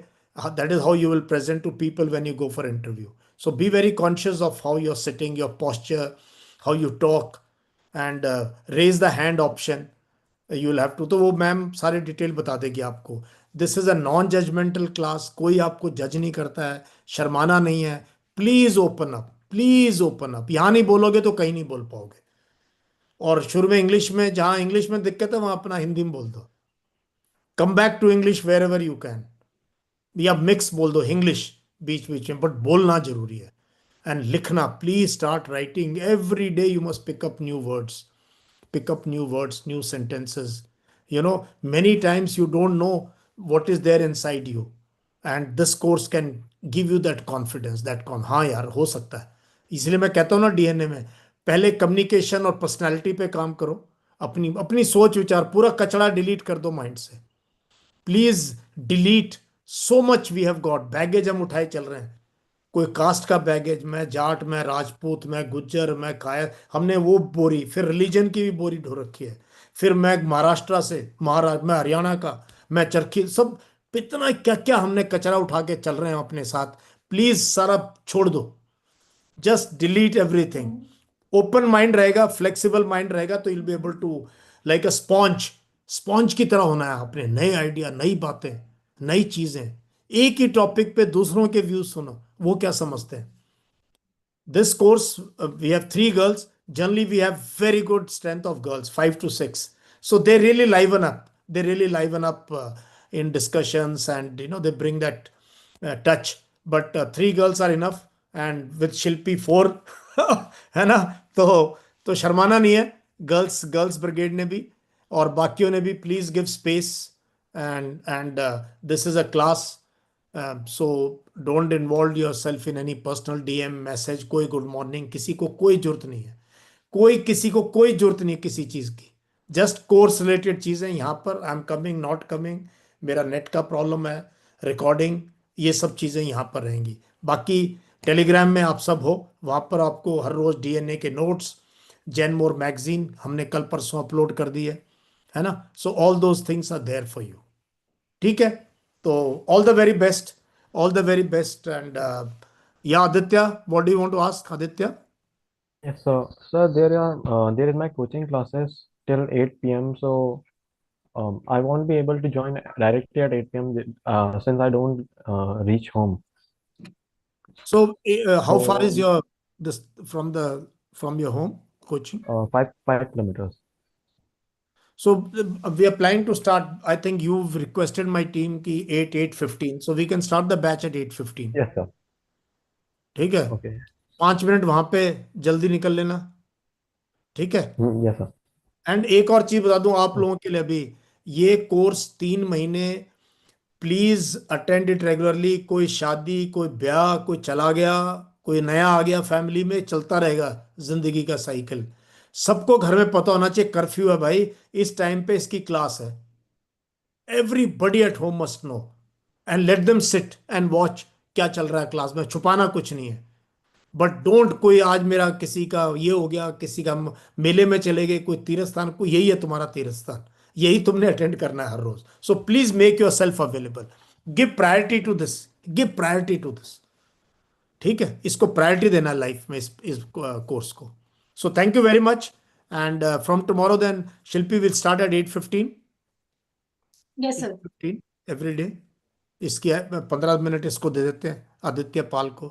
that is how you will present to people when you go for interview. So be very conscious of how you're sitting, your posture, how you talk, and raise the hand option. You will have to. तो वो ma'am सारे detail बता देगी आपको. This is a non judgmental class. कोई आपको जज नहीं करता है, शर्माना नहीं है. Please open up, please open up. यहाँ नहीं बोलोगे तो कहीं नहीं बोल पाओगे. और शुरू में इंग्लिश में, जहाँ इंग्लिश में दिक्कत है वहां अपना हिंदी में बोल दो. Come back to English wherever you can. या मिक्स बोल दो इंग्लिश बीच बीच में, बट बोलना जरूरी है. एंड लिखना, please start writing. Every day you must pick up new words, pick up new words, new sentences. Many times you don't know what is there inside you, and this course can give you that confidence, हाँ यार हो सकता है. इसलिए मैं कहता हूँ ना, DNA में पहले कम्युनिकेशन और पर्सनालिटी पे काम करो. अपनी सोच विचार पूरा कचरा डिलीट कर दो माइंड से. Please delete. So much we have got baggage, हम उठाए चल रहे हैं. कोई कास्ट का बैगेज, मैं जाट, मैं राजपूत, मैं गुज्जर, मैं कायर, हमने वो बोरी, फिर रिलीजन की भी बोरी ढो रखी है. फिर मैं महाराष्ट्र से, मैं हरियाणा का, मैं चरखी, सब इतना क्या क्या हमने कचरा उठा के चल रहे हैं अपने साथ. प्लीज सारा छोड़ दो. Just delete everything. Open mind रहेगा, फ्लेक्सिबल माइंड रहेगा तो you'll be able to like a sponge की तरह होना है. अपने नए आइडिया, नई बातें, नई चीजें, एक ही टॉपिक पे दूसरों के व्यूज सुनो, वो क्या समझते हैं. This course, we have 3 girls. Generally, we have very good strength of girls, 5 to 6. So they really liven up. They really liven up in discussions, and they bring that touch. But 3 girls are enough, and with Shilpi 4, है ना. तो शर्माना नहीं है. Girls brigade ने भी और बाकियों ने भी. Please give space, and this is a class. So don't involve yourself in any personal DM message. कोई गुड मॉर्निंग, किसी को कोई जरूरत नहीं है. किसी को कोई जरूरत नहीं है किसी चीज की. जस्ट कोर्स रिलेटेड चीजें यहाँ पर. I am coming, not coming, मेरा नेट का प्रॉब्लम है, रिकॉर्डिंग, ये सब चीजें यहाँ पर रहेंगी. बाकी टेलीग्राम में आप सब हो, वहां पर आपको हर रोज DNA के नोट्स, जेन मोर मैगजीन हमने कल परसों अपलोड कर दी है ना. So all those things are there for you. ठीक है. तो all the very best, and yeah, Aditya, what do you want to ask, Aditya? Yes, sir, there is my coaching classes till 8 p.m. So I won't be able to join directly at 8 p.m. Since I don't reach home. So how far is So this from your home coaching? 5 kilometers. So we are planning to start. I think you've requested my team ki 8:15. So we can start the batch at 8:15. Yes, sir. ठीक है. Okay. 5 minute वहां पे जल्दी निकल लेना. ठीक है. Yes, sir. And एक और चीज बता दूं आप लोगों के लिए, अभी ये कोर्स 3 महीने, प्लीज अटेंड इट रेगुलरली. कोई शादी, कोई ब्याह, कोई चला गया, कोई नया आ गया फैमिली में, चलता रहेगा जिंदगी का साइकिल. सबको घर में पता होना चाहिए कर्फ्यू है भाई, इस टाइम पे इसकी क्लास है. Everybody at home must know, and let them sit and watch क्या चल रहा है क्लास में. छुपाना कुछ नहीं है. बट डोंट कोई आज मेरा किसी का ये हो गया, किसी का मेले में चले गए, कोई तीर्थ स्थान, कोई यही है तुम्हारा तीर्थ स्थान, यही तुमने अटेंड करना है हर रोज. So please make yourself available. Give priority to this. ठीक है. इसको प्रायोरिटी देना लाइफ में, इस कोर्स को. So thank you very much, and from tomorrow then Shilpi will start at 8:15. Yes, sir. 8:15 every day. इसकी 15 मिनट इसको दे देते हैं आदित्य पाल को.